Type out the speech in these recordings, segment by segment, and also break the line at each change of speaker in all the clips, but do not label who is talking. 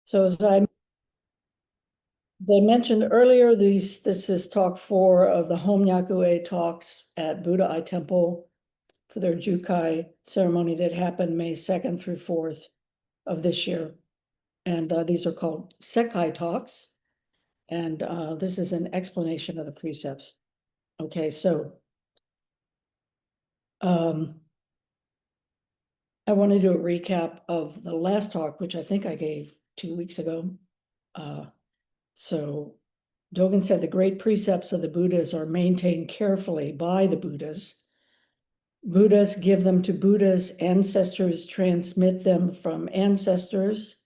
So as I mentioned earlier, this is talk 4 of the Homyaku-e talks at Buddha-Ai Temple for their Jukai ceremony that happened May 2nd through 4th of this year. And these are called Sekkai Talks. And this is an explanation of the precepts. Okay, so I want to do a recap of the last talk, which I think I gave 2 weeks ago. So Dogen said the great precepts of the Buddhas are maintained carefully by the Buddhas. Buddhas give them to Buddhas, ancestors transmit them from ancestors.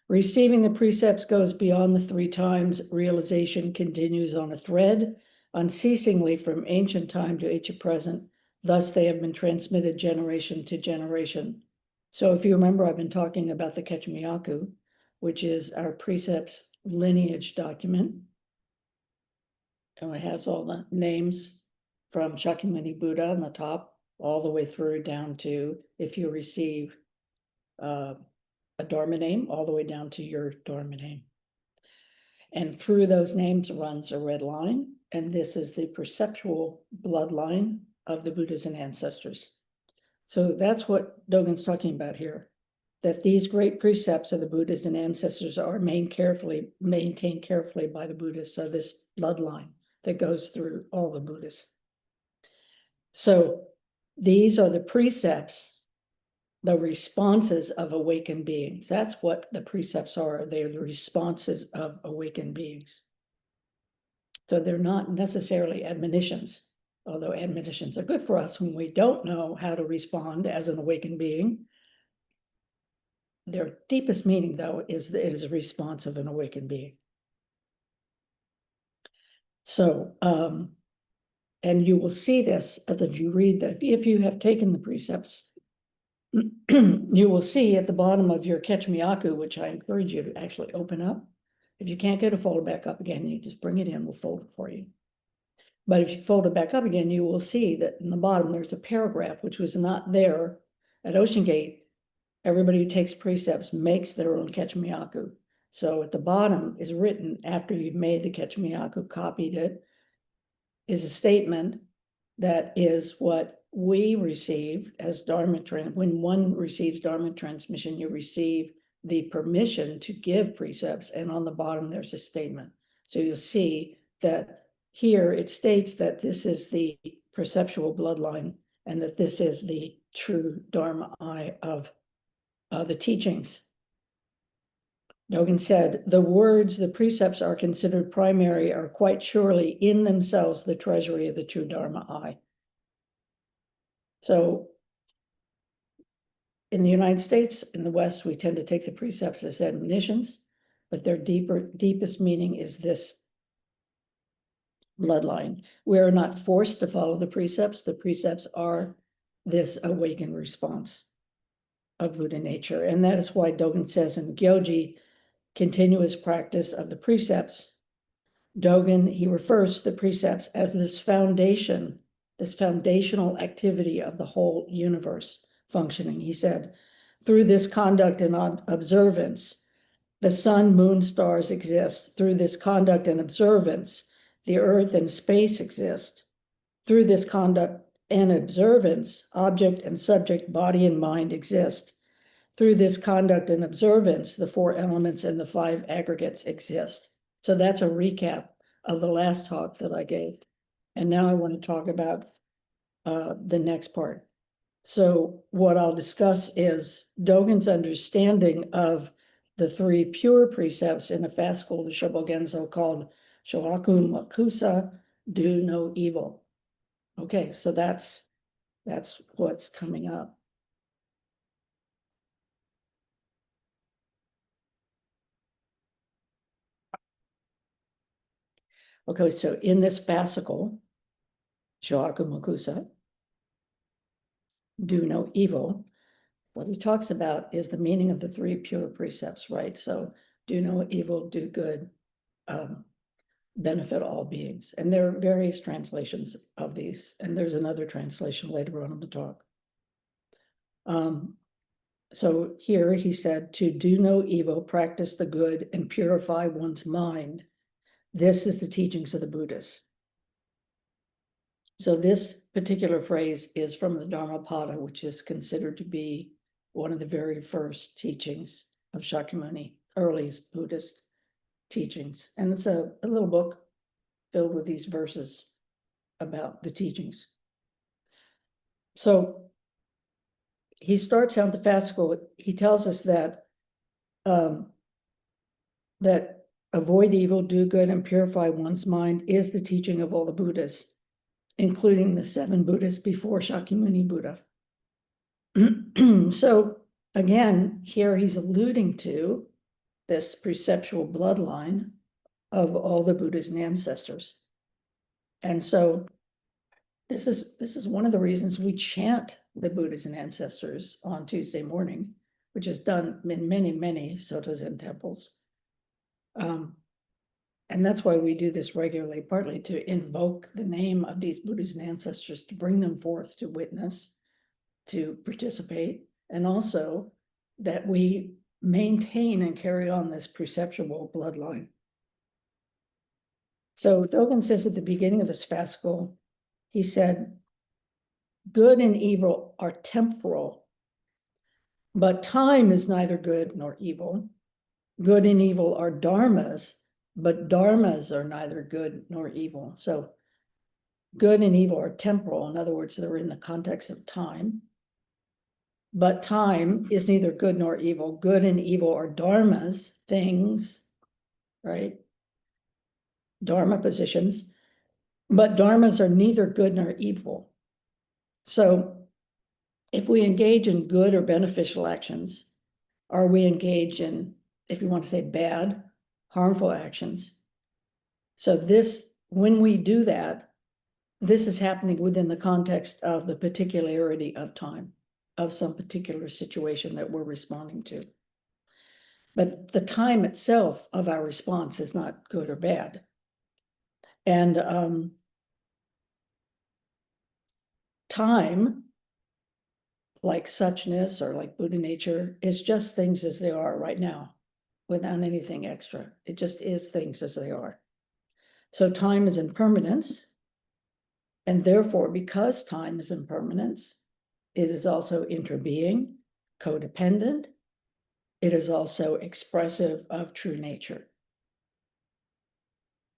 Receiving the precepts goes beyond the 3 times. Realization continues on a thread, unceasingly from ancient time to ancient present. Thus, they have been transmitted generation to generation. So if you remember, I've been talking about the Kechimyaku, which is our precepts lineage document. And it has all the names from Shakyamuni Buddha on the top, all the way through down to if you receive a Dharma name, all the way down to your Dharma name. And through those names runs a red line, and this is the perceptual bloodline of the Buddhas and ancestors. So that's what Dogen's talking about here, that these great precepts of the Buddhas and ancestors are maintained carefully by the Buddhas. So this bloodline that goes through all the Buddhas. So these are the precepts, the responses of awakened beings. That's what the precepts are. They are the responses of awakened beings. So they're not necessarily admonitions, although admonitions are good for us when we don't know how to respond as an awakened being. Their deepest meaning, though, is that it is a response of an awakened being. So, and you will see this if you read that, if you have taken the precepts, you will see at the bottom of your Kechimyaku, which I encourage you to actually open up. If you can't get it folded back up again, you just bring it in, we'll fold it for you. But if you fold it back up again, you will see that in the bottom, there's a paragraph which was not there at Ocean Gate. Everybody who takes precepts makes their own Kechimyaku. So at the bottom is written, after you've made the Kechimyaku, copied it, is a statement that is what we receive as Dharma when one receives Dharma transmission, you receive the permission to give precepts, and on the bottom there's a statement. So you'll see that here it states that this is the perceptual bloodline and that this is the true Dharma eye of the teachings. Dogen said, the words, the precepts are considered primary, are quite surely in themselves the treasury of the true Dharma eye. So in the United States, in the West, we tend to take the precepts as admonitions, but their deepest meaning is this bloodline. We are not forced to follow the precepts. The precepts are this awakened response of Buddha nature. And that is why Dogen says in Gyoji, continuous practice of the precepts. Dogen, he refers to the precepts as this foundation, this foundational activity of the whole universe functioning. He said, through this conduct and observance, the sun, moon, stars exist. Through this conduct and observance, the earth and space exist. Through this conduct and observance, object and subject, body and mind exist. Through this conduct and observance, the 4 elements and the 5 aggregates exist. So that's a recap of the last talk that I gave. And now I want to talk about the next part. So what I'll discuss is Dogen's understanding of the 3 pure precepts in a fascicle, the ShoboGenzo, called Shoaku Makusa, do no evil. Okay, so that's what's coming up. Okay, so in this fascicle, Shoaku Makusa, do no evil, what he talks about is the meaning of the 3 pure precepts, right? So do no evil, do good, benefit all beings. And there are various translations of these, and there's another translation later on in the talk. So here he said, to do no evil, practice the good, and purify one's mind. This is the teachings of the Buddhists. So this particular phrase is from the Dharmapada, which is considered to be one of the very first teachings of Shakyamuni, earliest Buddhist teachings. And it's a little book filled with these verses about the teachings. So he starts out the fascicle. He tells us that that avoid evil, do good, and purify one's mind is the teaching of all the Buddhas, including the 7 Buddhas before Shakyamuni Buddha. So again, here he's alluding to this perceptual bloodline of all the Buddhas and ancestors. And so this is one of the reasons we chant the Buddhas and ancestors on Tuesday morning, which is done in many, many Soto Zen temples. And that's why we do this regularly, partly to invoke the name of these Buddhas and ancestors, to bring them forth to witness, to participate, and also that we maintain and carry on this perceptual bloodline. So Dogen says at the beginning of this fascicle, he said, good and evil are temporal, but time is neither good nor evil. Good and evil are dharmas, but dharmas are neither good nor evil. So good and evil are temporal. In other words, they're in the context of time. But time is neither good nor evil. Good and evil are dharmas, things, right? Dharma positions. But dharmas are neither good nor evil. So if we engage in good or beneficial actions, or we engage in, if you want to say bad, harmful actions. So this, when we do that, this is happening within the context of the particularity of time, of some particular situation that we're responding to. But the time itself of our response is not good or bad. And time, like suchness or like Buddha nature, is just things as they are right now, without anything extra. It just is things as they are. So time is impermanence. And therefore, because time is impermanence, it is also interbeing, codependent. It is also expressive of true nature.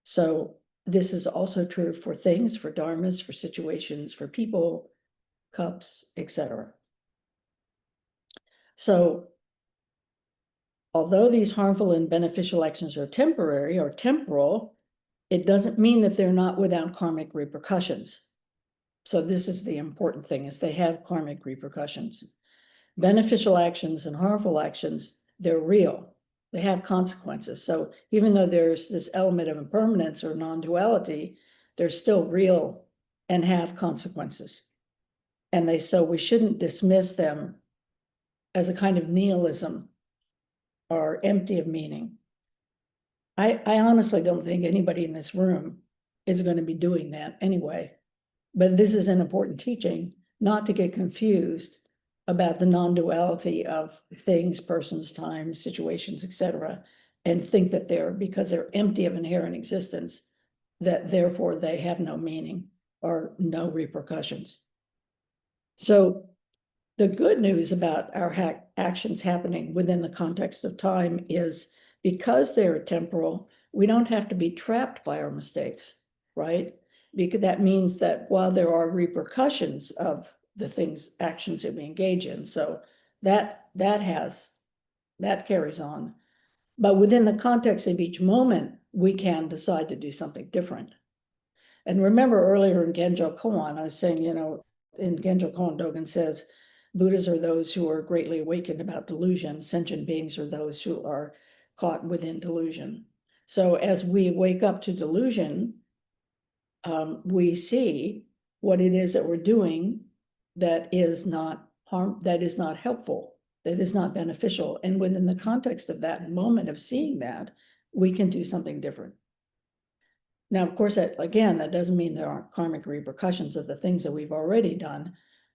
So this is also true for things, for dharmas, for situations, for people, cups, etc. So although these harmful and beneficial actions are temporary or temporal, it doesn't mean that they're not without karmic repercussions. So this is the important thing, is they have karmic repercussions. Beneficial actions and harmful actions, they're real. They have consequences. So even though there's this element of impermanence or non-duality, they're still real and have consequences. And so we shouldn't dismiss them as a kind of nihilism or empty of meaning. I honestly don't think anybody in this room is going to be doing that anyway. But this is an important teaching, not to get confused about the non-duality of things, persons, times, situations, etc., and think that because they're empty of inherent existence, that therefore they have no meaning or no repercussions. So the good news about our actions happening within the context of time is, because they're temporal, we don't have to be trapped by our mistakes, right? Because that means that while there are repercussions of the things, actions that we engage in, so that carries on. But within the context of each moment, we can decide to do something different. And remember earlier in Genjo Koan, I was saying, in Genjo Koan, Dogen says, Buddhas are those who are greatly awakened about delusion. Sentient beings are those who are caught within delusion. So as we wake up to delusion, we see what it is that we're doing that is not that is not helpful, that is not beneficial. And within the context of that moment of seeing that, we can do something different. Now, of course, that doesn't mean there aren't karmic repercussions of the things that we've already done,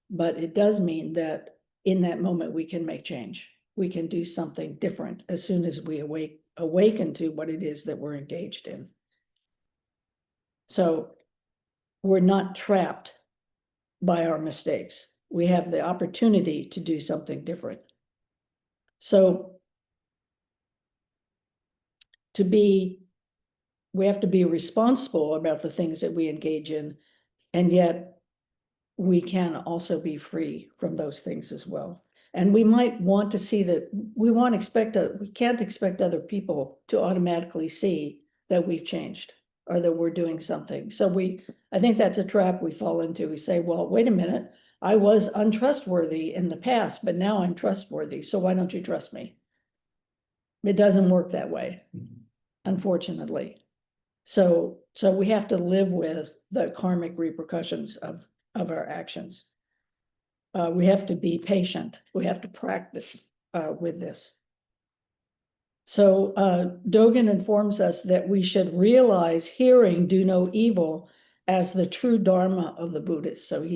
but it does mean that in that moment, we can make change. We can do something different as soon as we awaken to what it is that we're engaged in. So we're not trapped by our mistakes. We have the opportunity to do something different. So we have to be responsible about the things that we engage in, and yet we can also be free from those things as well. And we might want to see that we can't expect other people to automatically see that we've changed or that we're doing something. So I think that's a trap we fall into. We say, well, wait a minute, I was untrustworthy in the past, but now I'm trustworthy. So why don't you trust me? It doesn't work that way, unfortunately. So we have to live with the karmic repercussions of our actions. We have to be patient. We have to practice with this. So Dogen informs us that we should realize hearing do no evil as the true Dharma of the Buddhists. So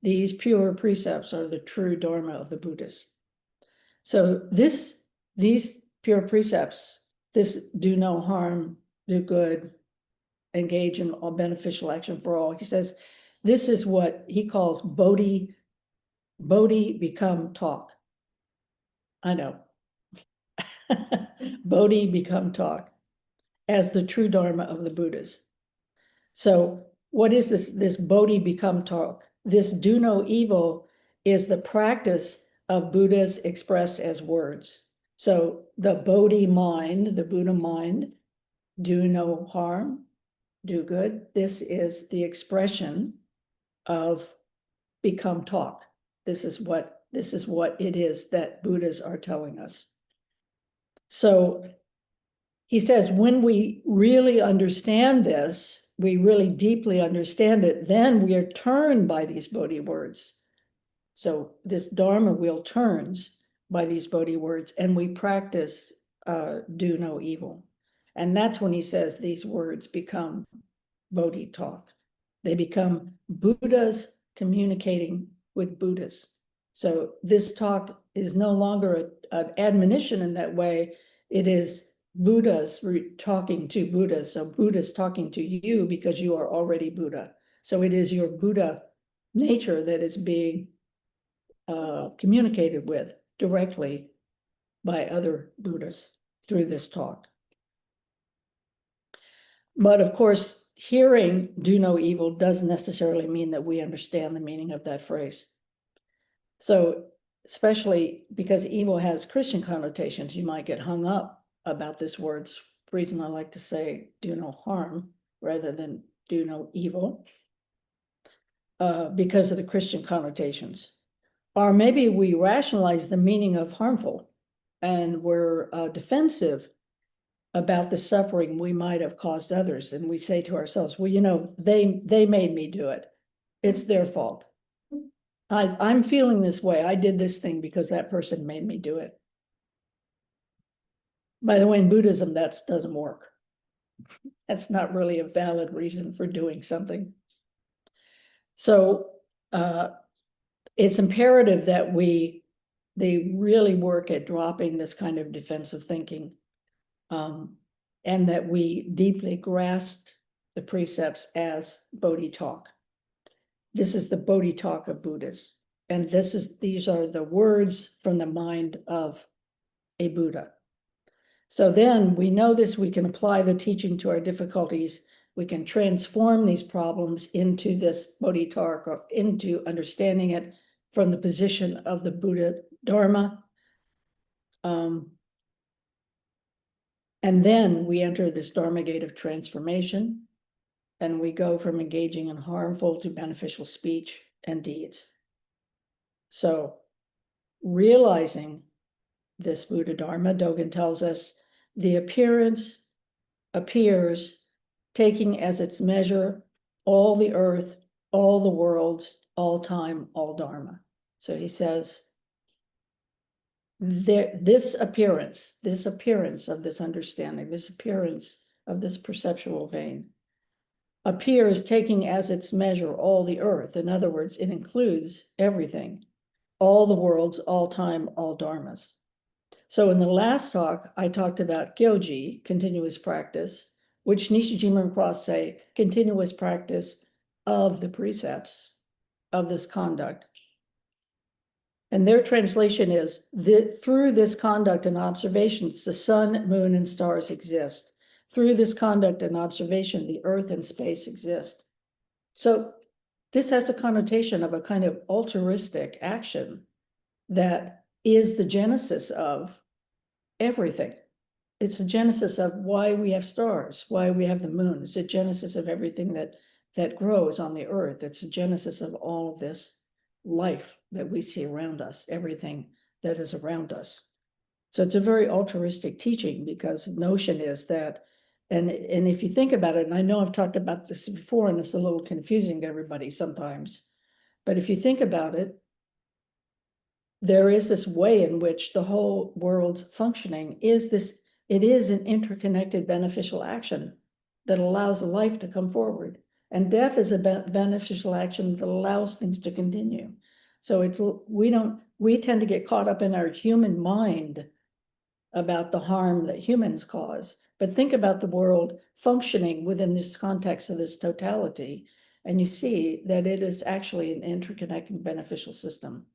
these pure precepts are the true Dharma of the Buddhists. So these pure precepts, this do no harm, do good, engage in all beneficial action for all. He says, this is what he calls Bodhi become talk. I know. Bodhi become talk as the true Dharma of the Buddhas. So what is this Bodhi become talk? This do no evil is the practice of Buddhas expressed as words. So the Bodhi mind, the Buddha mind, do no harm, do good. This is the expression of become talk. This is what it is that Buddhas are telling us. So he says, when we really understand this, we really deeply understand it, then we are turned by these Bodhi words. So this Dharma wheel turns by these Bodhi words, and we practice do no evil. And that's when he says these words become Bodhi talk. They become Buddhas communicating with Buddhas. So this talk is no longer an admonition in that way. It is Buddhas talking to Buddhas. So Buddha's talking to you because you are already Buddha. So it is your Buddha nature that is being communicated with directly by other Buddhas through this talk. But of course, hearing do no evil doesn't necessarily mean that we understand the meaning of that phrase. So especially because evil has Christian connotations, you might get hung up about this word. It's the reason I like to say do no harm rather than do no evil, because of the Christian connotations. Or maybe we rationalize the meaning of harmful and we're defensive about the suffering we might have caused others. And we say to ourselves, well, they made me do it. It's their fault. I'm feeling this way. I did this thing because that person made me do it. By the way, in Buddhism, that doesn't work. That's not really a valid reason for doing something. So it's imperative that they really work at dropping this kind of defensive thinking, and that we deeply grasp the precepts as Bodhi talk. This is the Bodhi talk of Buddhas. And these are the words from the mind of a Buddha. So then we know this, we can apply the teaching to our difficulties. We can transform these problems into this Bodhi talk, or into understanding it from the position of the Buddha Dharma. And then we enter this Dharma gate of transformation, and we go from engaging in harmful to beneficial speech and deeds. So realizing this Buddha Dharma, Dogen tells us, the appearance appears, taking as its measure all the earth, all the worlds, all time, all Dharma. So he says, this appearance of this understanding, this appearance of this perceptual vein, appears taking as its measure all the earth. In other words, it includes everything, all the worlds, all time, all dharmas. So in the last talk, I talked about Gyoji, continuous practice, which Nishijima and Cross say, continuous practice of the precepts of this conduct. And their translation is, through this conduct and observations, the sun, moon, and stars exist. Through this conduct and observation, the earth and space exist. So this has a connotation of a kind of altruistic action that is the genesis of everything. It's the genesis of why we have stars, why we have the moon. It's the genesis of everything that grows on the earth. It's the genesis of all of this life that we see around us, everything that is around us. So it's a very altruistic teaching, because the notion is that, and if you think about it, and I know I've talked about this before, and it's a little confusing to everybody sometimes, but if you think about it, there is this way in which the whole world's functioning is this, it is an interconnected beneficial action that allows life to come forward. And death is a beneficial action that allows things to continue. So we tend to get caught up in our human mind about the harm that humans cause. But think about the world functioning within this context of this totality, and you see that it is actually an interconnecting beneficial system.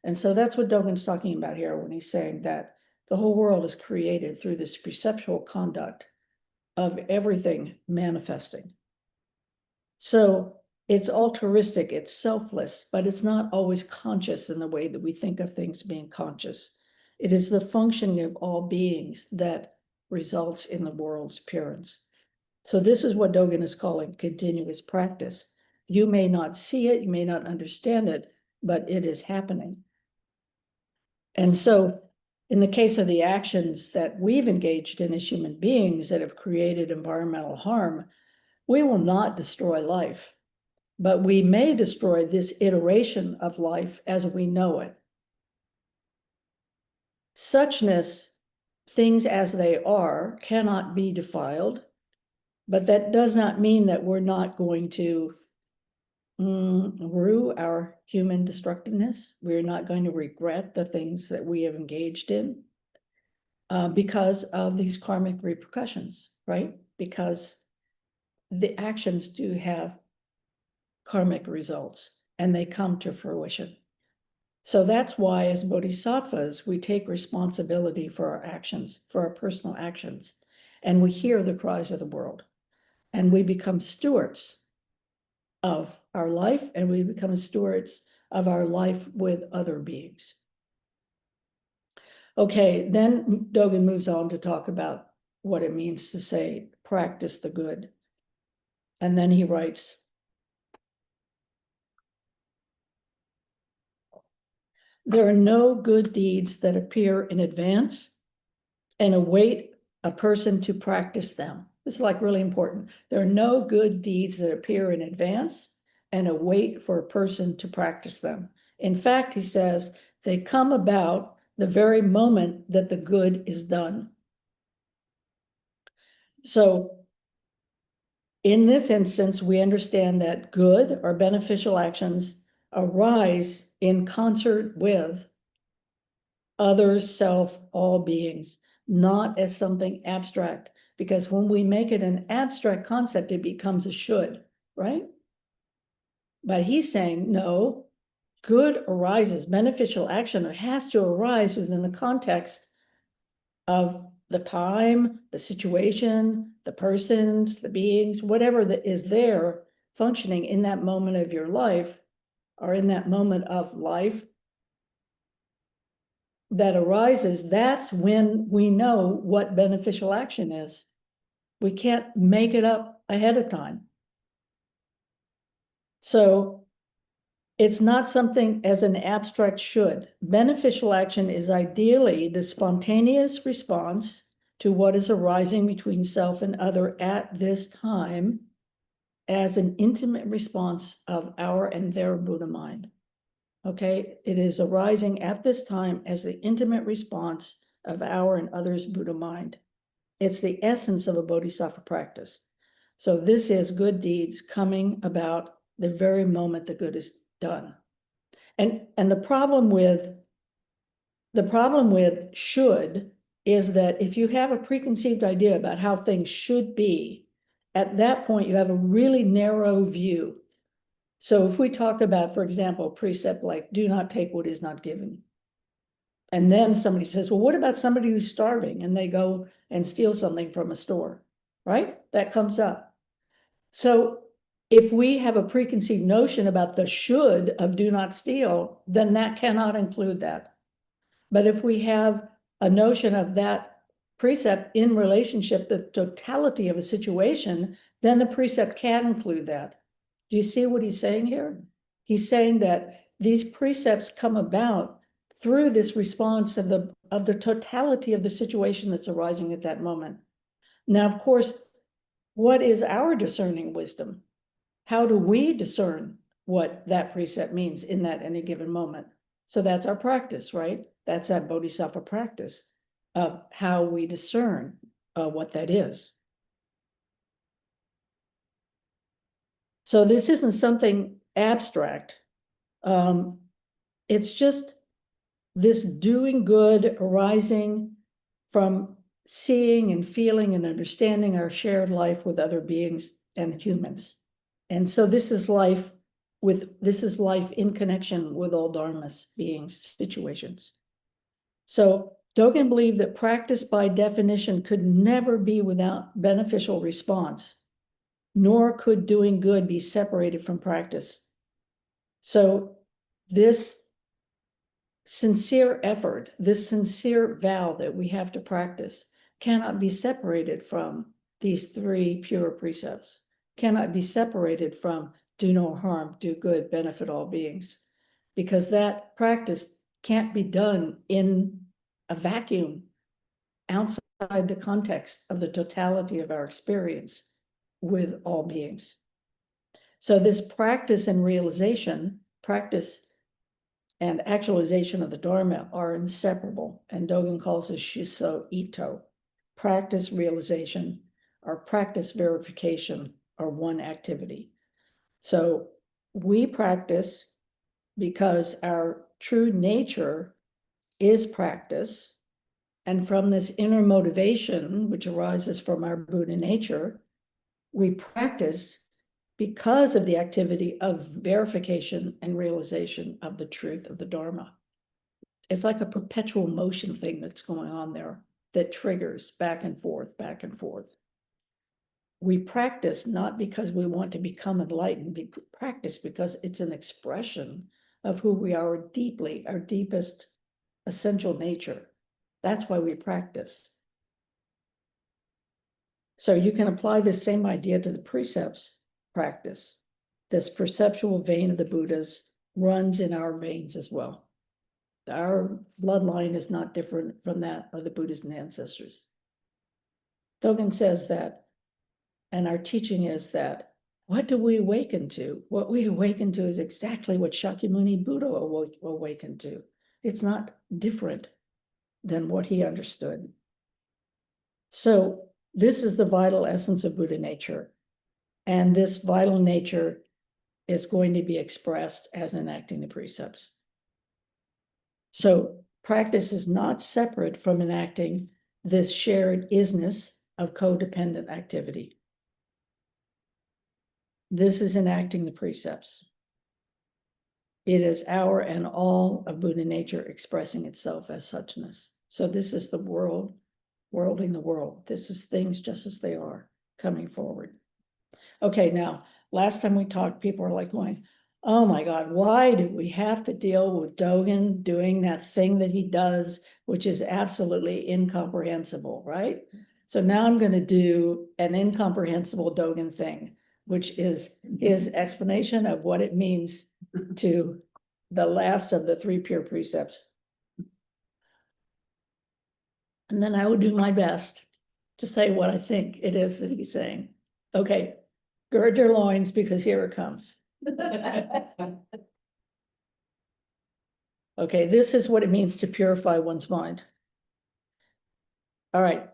And so that's what Dogen's talking about here when he's saying that the whole world is created through this perceptual conduct of everything manifesting. So it's altruistic, it's selfless, but it's not always conscious in the way that we think of things being conscious. It is the functioning of all beings that results in the world's appearance. So this is what Dogen is calling continuous practice. You may not see it, you may not understand it, but it is happening. And so in the case of the actions that we've engaged in as human beings that have created environmental harm, we will not destroy life, but we may destroy this iteration of life as we know it. Suchness, things as they are, cannot be defiled, but that does not mean that we're not going to rue our human destructiveness. We're not going to regret the things that we have engaged in because of these karmic repercussions, right? Because the actions do have karmic results and they come to fruition. So that's why as bodhisattvas, we take responsibility for our actions, for our personal actions, and we hear the cries of the world, and we become stewards of our life, and we become stewards of our life with other beings. Okay, then Dogen moves on to talk about what it means to say, practice the good. And then he writes, there are no good deeds that appear in advance and await a person to practice them. This is like really important. There are no good deeds that appear in advance and await for a person to practice them. In fact, he says, they come about the very moment that the good is done. So in this instance, we understand that good or beneficial actions arise in concert with others, self, all beings, not as something abstract, because when we make it an abstract concept, it becomes a should, right? But he's saying, no, good arises, beneficial action has to arise within the context of the time, the situation, the persons, the beings, whatever that is there functioning in that moment of your life or in that moment of life that arises. That's when we know what beneficial action is. We can't make it up ahead of time. So it's not something as an abstract should. Beneficial action is ideally the spontaneous response to what is arising between self and other at this time as an intimate response of our and their Buddha mind. Okay, it is arising at this time as the intimate response of our and others' Buddha mind. It's the essence of a bodhisattva practice. So this is good deeds coming about the very moment the good is done. And the problem with should is that if you have a preconceived idea about how things should be, at that point you have a really narrow view. So if we talk about, for example, a precept like do not take what is not given, and then somebody says, well, what about somebody who's starving and they go and steal something from a store, right? That comes up. So if we have a preconceived notion about the should of do not steal, then that cannot include that. But if we have a notion of that precept in relationship, the totality of a situation, then the precept can include that. Do you see what he's saying here? He's saying that these precepts come about through this response of the totality of the situation that's arising at that moment. Now, of course, what is our discerning wisdom? How do we discern what that precept means in that any given moment? So that's our practice, right? That's that Bodhisattva practice of how we discern what that is. So this isn't something abstract. It's just this doing good arising from seeing and feeling and understanding our shared life with other beings and humans. And so this is life in connection with all dharmas, beings, situations. So Dogen believed that practice by definition could never be without beneficial response, nor could doing good be separated from practice. So this sincere effort, this sincere vow that we have to practice cannot be separated from these three pure precepts, cannot be separated from do no harm, do good, benefit all beings, because that practice can't be done in a vacuum outside the context of the totality of our experience with all beings. So this practice and realization, practice and actualization of the Dharma are inseparable, and Dogen calls this Shiso Ito. Practice realization or practice verification are one activity. So we practice because our true nature is practice, and from this inner motivation, which arises from our Buddha nature, we practice because of the activity of verification and realization of the truth of the Dharma. It's like a perpetual motion thing that's going on there that triggers back and forth, back and forth. We practice not because we want to become enlightened, we practice because it's an expression of who we are deeply, our deepest essential nature. That's why we practice. So you can apply this same idea to the precepts practice. This perceptual vein of the Buddhas runs in our veins as well. Our bloodline is not different from that of the Buddhas and ancestors. Dogen says that, and our teaching is that, what do we awaken to? What we awaken to is exactly what Shakyamuni Buddha awakened to. It's not different than what he understood. So this is the vital essence of Buddha nature. And this vital nature is going to be expressed as enacting the precepts. So practice is not separate from enacting this shared isness of codependent activity. This is enacting the precepts. It is our and all of Buddha nature expressing itself as suchness. So this is the world, worlding the world. This is things just as they are coming forward. Okay, now, last time we talked, people are like going, oh my God, why do we have to deal with Dogen doing that thing that he does, which is absolutely incomprehensible, right? So now I'm going to do an incomprehensible Dogen thing, which is his explanation of what it means to the last of the three pure precepts. And then I will do my best to say what I think it is that he's saying. Okay, gird your loins because here it comes. Okay, this is what it means to purify one's mind. All right.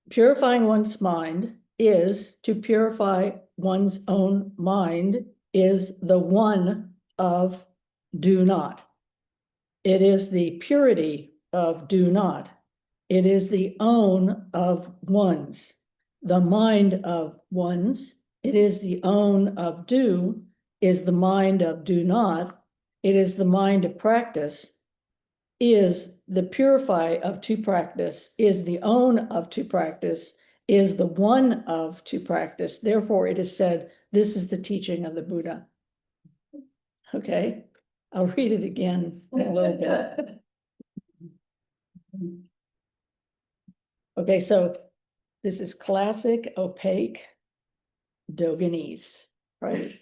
Purifying one's mind is to purify one's own mind is the one of do not. It is the purity of do not. It is the own of ones, the mind of ones. It is the own of do, is the mind of do not. It is the mind of practice, is the purify of to practice, is the own of to practice, is the one of to practice. Therefore, it is said, this is the teaching of the Buddha. Okay, I'll read it again in a little bit. Okay, so this is classic opaque Dogenese, right?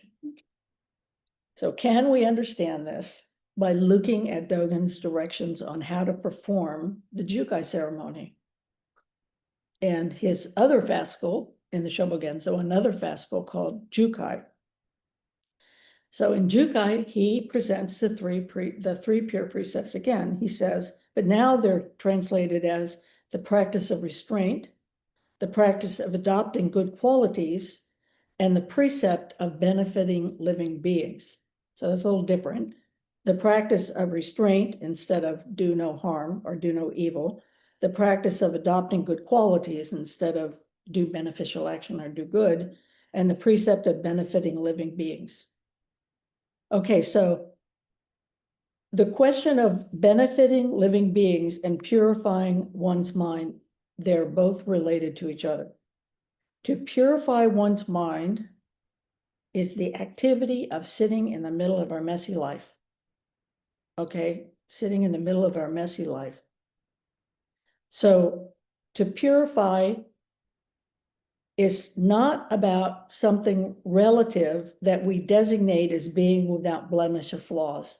So can we understand this by looking at Dogen's directions on how to perform the Jukai ceremony? And his other fascicle in the ShoboGenzo, another fascicle called Jukai. So in Jukai, he presents the three pure precepts again. He says, but now they're translated as the practice of restraint, the practice of adopting good qualities, and the precept of benefiting living beings. So that's a little different. The practice of restraint instead of do no harm or do no evil. The practice of adopting good qualities instead of do beneficial action or do good. And the precept of benefiting living beings. Okay, so the question of benefiting living beings and purifying one's mind, they're both related to each other. To purify one's mind is the activity of sitting in the middle of our messy life. Okay, sitting in the middle of our messy life. So to purify is not about something relative that we designate as being without blemish or flaws.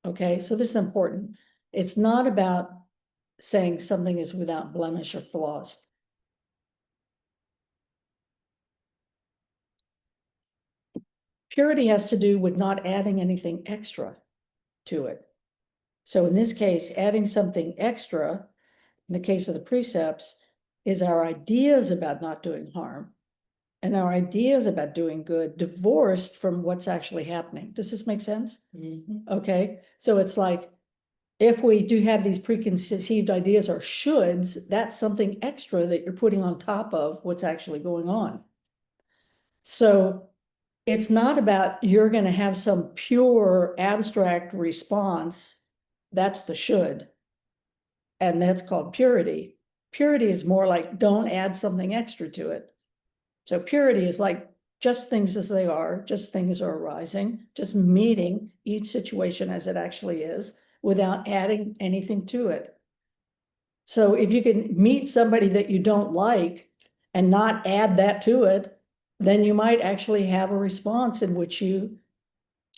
Okay, so this is important. It's not about saying something is without blemish or flaws. Purity has to do with not adding anything extra to it. So in this case, adding something extra, in the case of the precepts, is our ideas about not doing harm and our ideas about doing good divorced from what's actually happening. Does this make sense? Mm-hmm. Okay, so it's like, if we do have these preconceived ideas or shoulds, that's something extra that you're putting on top of what's actually going on. So it's not about you're going to have some pure abstract response. That's the should. And that's called purity. Purity is more like don't add something extra to it. So purity is like just things as they are, just things are arising, just meeting each situation as it actually is without adding anything to it. So if you can meet somebody that you don't like and not add that to it, then you might actually have a response in which you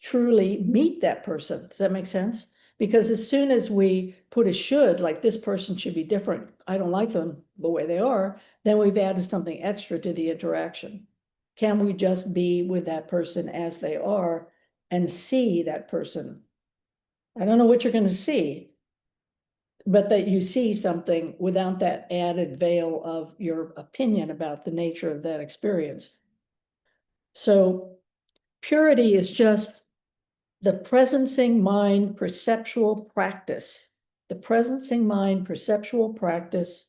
truly meet that person. Does that make sense? Because as soon as we put a should, like this person should be different, I don't like them the way they are, then we've added something extra to the interaction. Can we just be with that person as they are and see that person? I don't know what you're going to see, but that you see something without that added veil of your opinion about the nature of that experience. So purity is just the presencing mind perceptual practice, the presencing mind perceptual practice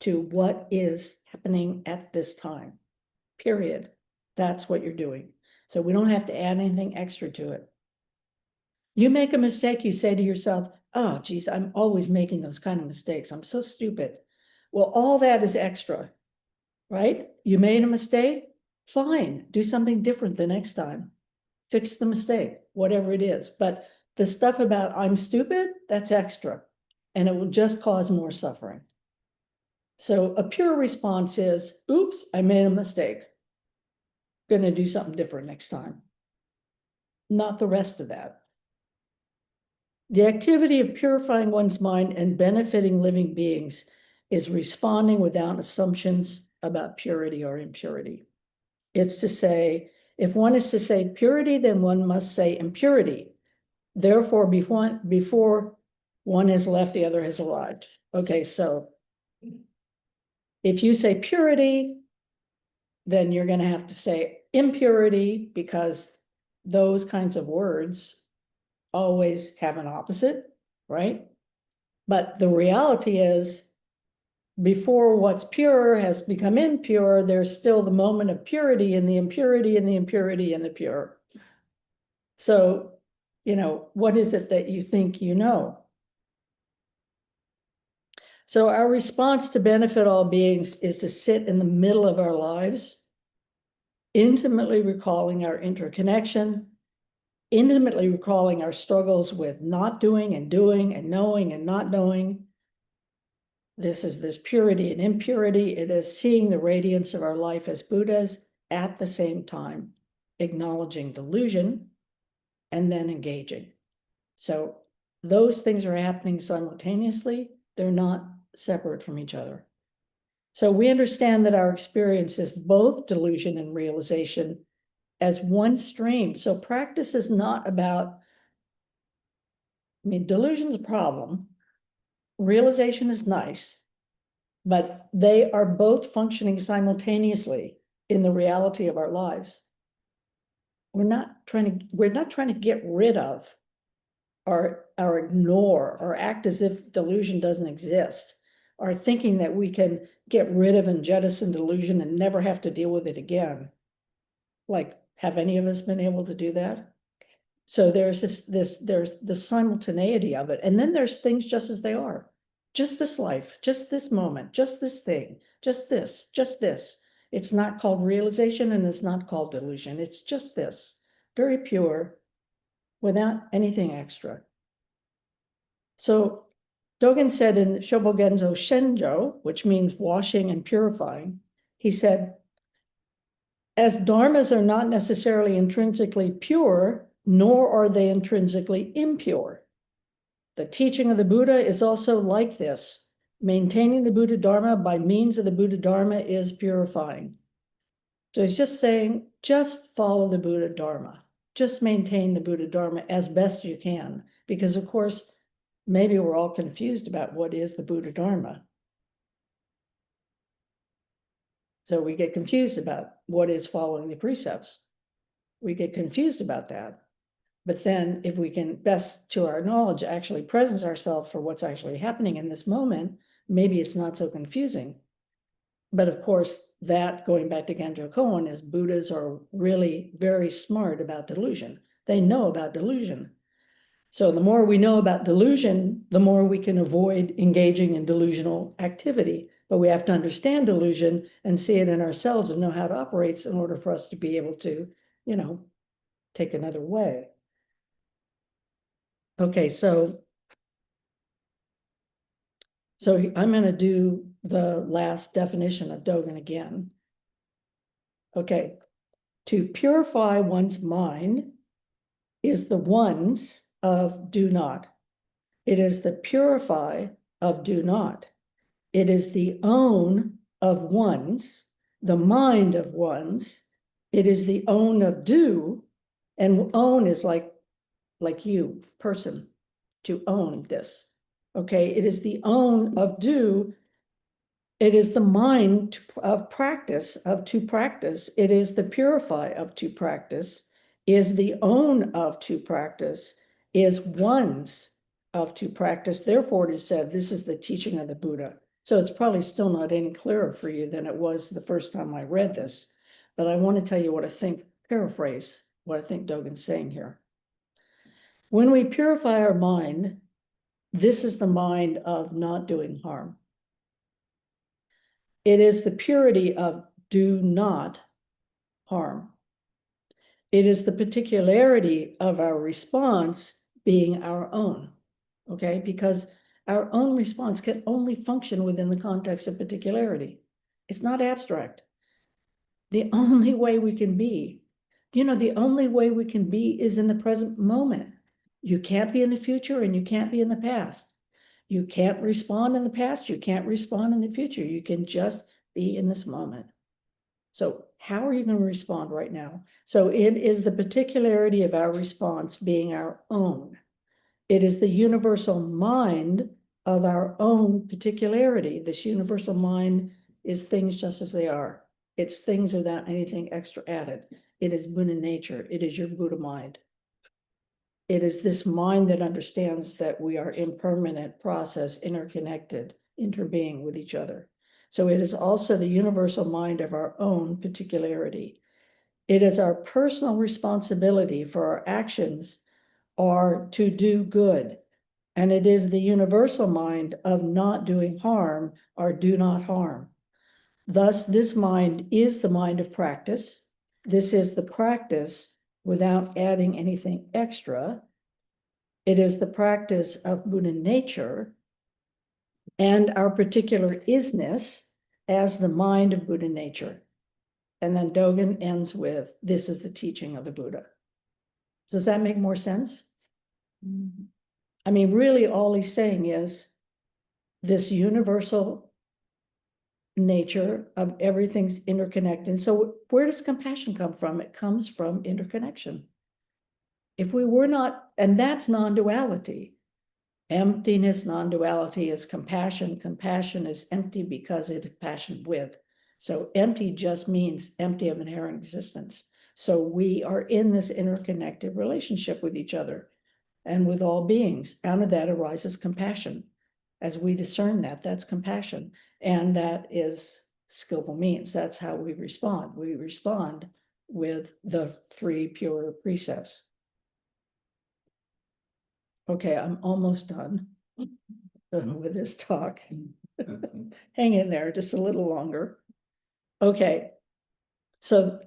to what is happening at this time, period. That's what you're doing. So we don't have to add anything extra to it. You make a mistake, you say to yourself, oh, geez, I'm always making those kind of mistakes. I'm so stupid. Well, all that is extra, right? You made a mistake, fine, do something different the next time. Fix the mistake, whatever it is. But the stuff about I'm stupid, that's extra. And it will just cause more suffering. So a pure response is, oops, I made a mistake. Going to do something different next time. Not the rest of that. The activity of purifying one's mind and benefiting living beings is responding without assumptions about purity or impurity. It's to say, if one is to say purity, then one must say impurity. Therefore, before one has left, the other has arrived. Okay, so if you say purity, then you're going to have to say impurity, because those kinds of words always have an opposite, right? But the reality is, before what's pure has become impure, there's still the moment of purity and the impurity and the impurity and the pure. So, what is it that you think you know? So our response to benefit all beings is to sit in the middle of our lives, intimately recalling our interconnection, intimately recalling our struggles with not doing and doing and knowing and not knowing. This is this purity and impurity. It is seeing the radiance of our life as Buddhas at the same time, acknowledging delusion and then engaging. So those things are happening simultaneously. They're not separate from each other. So we understand that our experience is both delusion and realization as one stream. So practice is not about, delusion's a problem. Realization is nice, but they are both functioning simultaneously in the reality of our lives. We're not trying to get rid of or ignore or act as if delusion doesn't exist, or thinking that we can get rid of and jettison delusion and never have to deal with it again. Like, have any of us been able to do that? So there's there's the simultaneity of it. And then there's things just as they are. Just this life, just this moment, just this thing, just this, just this. It's not called realization and it's not called delusion. It's just this, very pure, without anything extra. So Dogen said in ShoboGenzo Shenjo, which means washing and purifying, he said, as dharmas are not necessarily intrinsically pure, nor are they intrinsically impure. The teaching of the Buddha is also like this. Maintaining the Buddha Dharma by means of the Buddha Dharma is purifying. So he's just saying, just follow the Buddha Dharma. Just maintain the Buddha Dharma as best you can. Because of course, maybe we're all confused about what is the Buddha Dharma. So we get confused about what is following the precepts. We get confused about that. But then if we can best to our knowledge actually presence ourselves for what's actually happening in this moment, maybe it's not so confusing. But of course, that, going back to Genjo Koan, is Buddhas are really very smart about delusion. They know about delusion. So the more we know about delusion, the more we can avoid engaging in delusional activity. But we have to understand delusion and see it in ourselves and know how it operates in order for us to be able to, take another way. Okay, so I'm going to do the last definition of Dogen again. Okay, to purify one's mind is the ones of do not. It is the purify of do not. It is the own of ones, the mind of ones. It is the own of do, and own is like you, person, to own this. Okay, it is the own of do. It is the mind of practice, of to practice. It is the purify of to practice, is the own of to practice, is one's of to practice. Therefore, it is said, this is the teaching of the Buddha. So it's probably still not any clearer for you than it was the first time I read this. But I want to tell you what I think, paraphrase what I think Dogen's saying here. When we purify our mind, this is the mind of not doing harm. It is the purity of do not harm. It is the particularity of our response being our own, okay? Because our own response can only function within the context of particularity. It's not abstract. The only way we can be, the only way we can be is in the present moment. You can't be in the future and you can't be in the past. You can't respond in the past. You can't respond in the future. You can just be in this moment. So how are you going to respond right now? So it is the particularity of our response being our own. It is the universal mind of our own particularity. This universal mind is things just as they are. It's things without anything extra added. It is Buddha nature. It is your Buddha mind. It is this mind that understands that we are impermanent process, interconnected, interbeing with each other. So it is also the universal mind of our own particularity. It is our personal responsibility for our actions are to do good. And it is the universal mind of not doing harm or do not harm. Thus, this mind is the mind of practice. This is the practice without adding anything extra. It is the practice of Buddha nature and our particular isness as the mind of Buddha nature. And then Dogen ends with, this is the teaching of the Buddha. Does that make more sense? I mean, really all he's saying is this universal nature of everything's interconnected. So where does compassion come from? It comes from interconnection. If we were not, and that's non-duality. Emptiness, non-duality is compassion. Compassion is empty because it is passion with. So empty just means empty of inherent existence. So we are in this interconnected relationship with each other and with all beings. Out of that arises compassion. As we discern that, that's compassion. And that is skillful means. That's how we respond. We respond with the 3 pure precepts. Okay, I'm almost done with this talk. Hang in there just a little longer. Okay, so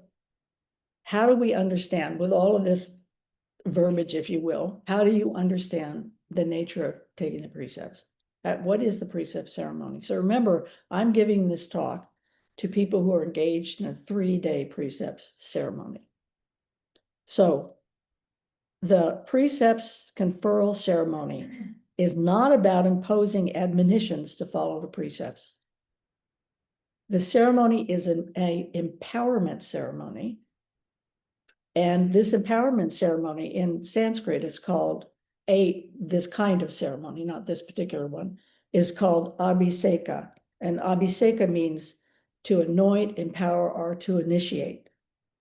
how do we understand with all of this verbiage, if you will, how do you understand the nature of taking the precepts? What is the precept ceremony? So remember, I'm giving this talk to people who are engaged in a 3-day precepts ceremony. So the precepts conferral ceremony is not about imposing admonitions to follow the precepts. The ceremony is an empowerment ceremony. And this empowerment ceremony in Sanskrit is called this kind of ceremony, not this particular one, is called abhiseka. And abhiseka means to anoint, empower, or to initiate.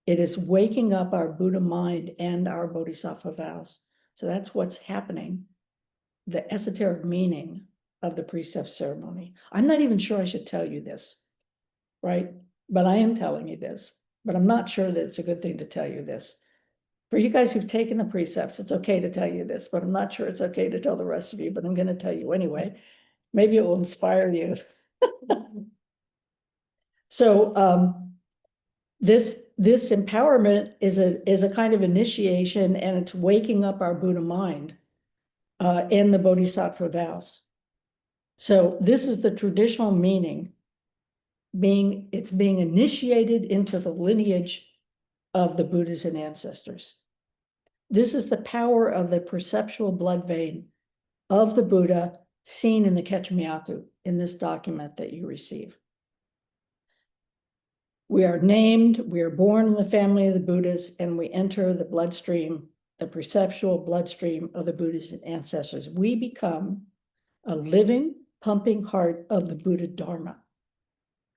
It is waking up our Buddha mind and our Bodhisattva vows. So that's what's happening, the esoteric meaning of the precept ceremony. I'm not even sure I should tell you this, right? But I am telling you this, but I'm not sure that it's a good thing to tell you this. For you guys who've taken the precepts, it's okay to tell you this, but I'm not sure it's okay to tell the rest of you, but I'm going to tell you anyway. Maybe it will inspire you. So this empowerment is a kind of initiation, and it's waking up our Buddha mind in the Bodhisattva vows. So this is the traditional meaning, it's being initiated into the lineage of the Buddhas and ancestors. This is the power of the perceptual blood vein of the Buddha seen in the Homyaku in this document that you receive. We are named, we are born in the family of the Buddhas, and we enter the bloodstream, the perceptual bloodstream of the Buddhas and ancestors. We become a living, pumping heart of the Buddha Dharma.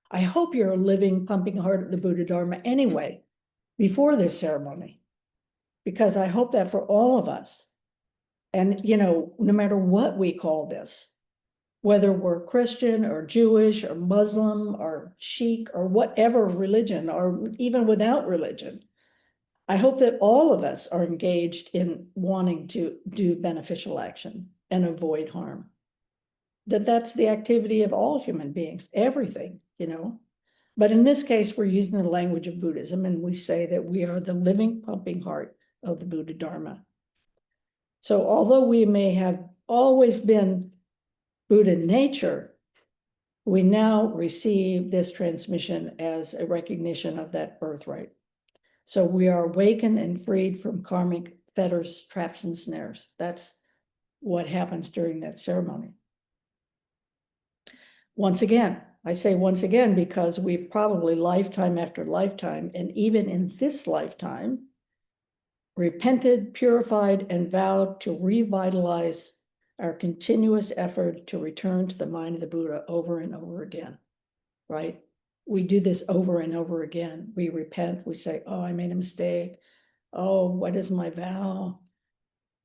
I hope you're a living, pumping heart of the Buddha Dharma anyway, before this ceremony, because I hope that for all of us, and no matter what we call this, whether we're Christian or Jewish or Muslim or Sikh or whatever religion, or even without religion, I hope that all of us are engaged in wanting to do beneficial action and avoid harm. That's the activity of all human beings, everything, But in this case, we're using the language of Buddhism, and we say that we are the living, pumping heart of the Buddha Dharma. So although we may have always been Buddha nature, we now receive this transmission as a recognition of that birthright. So we are awakened and freed from karmic fetters, traps, and snares. That's what happens during that ceremony. Once again, I say once again because we've probably lifetime after lifetime, and even in this lifetime, repented, purified, and vowed to revitalize our continuous effort to return to the mind of the Buddha over and over again, right? We do this over and over again. We repent, we say, oh, I made a mistake. Oh, what is my vow?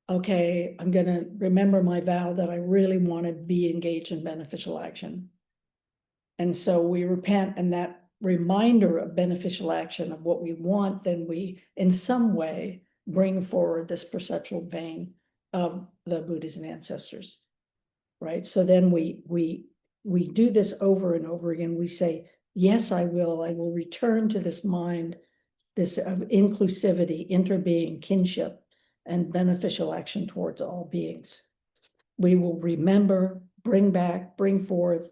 okay, I'm going to remember my vow that I really want to be engaged in beneficial action. And so we repent, and that reminder of beneficial action of what we want, then we in some way bring forward this perceptual vein of the Buddhas and ancestors, right? So then we do this over and over again. We say, yes, I will return to this mind, this of inclusivity, interbeing, kinship, and beneficial action towards all beings. We will remember, bring back, bring forth,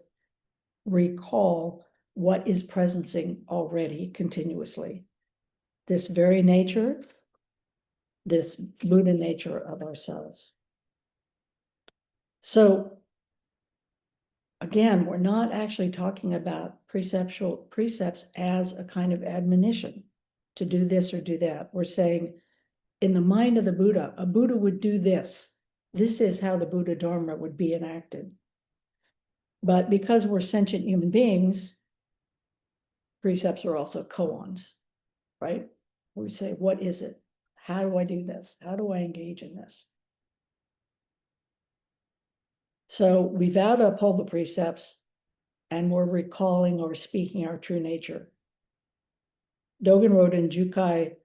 recall what is presencing already continuously. This very nature, this Buddha nature of ourselves. So again, we're not actually talking about precepts as a kind of admonition to do this or do that. We're saying, in the mind of the Buddha, a Buddha would do this. This is how the Buddha Dharma would be enacted. But because we're sentient human beings, precepts are also koans, right? We say, what is it? How do I do this? How do I engage in this? So we vow to uphold the precepts, and we're recalling or speaking our true nature. Dogen wrote in Jukai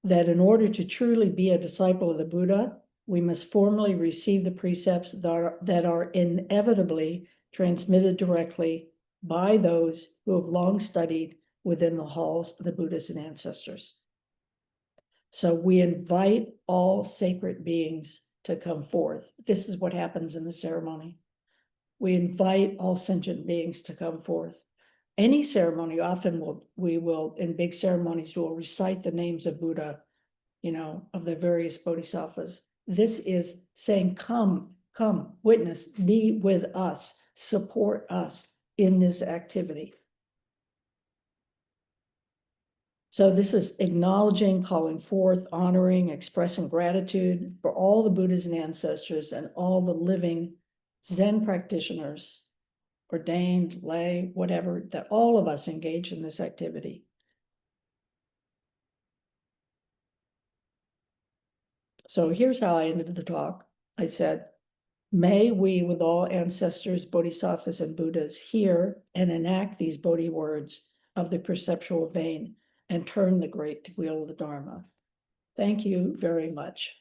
that in order to truly be a disciple of the Buddha, we must formally receive the precepts that are inevitably transmitted directly by those who have long studied within the halls of the Buddhas and ancestors. So we invite all sacred beings to come forth. This is what happens in the ceremony. We invite all sentient beings to come forth. Any ceremony, often we will, in big ceremonies, we'll recite the names of Buddha, of the various bodhisattvas. This is saying, come, witness, be with us, support us in this activity. So this is acknowledging, calling forth, honoring, expressing gratitude for all the Buddhas and ancestors and all the living Zen practitioners, ordained, lay, whatever, that all of us engage in this activity. So here's how I ended the talk. I said, may we, with all ancestors, bodhisattvas, and Buddhas, hear and enact these Bodhi words of the perceptual vein and turn the great wheel of the Dharma. Thank you very much.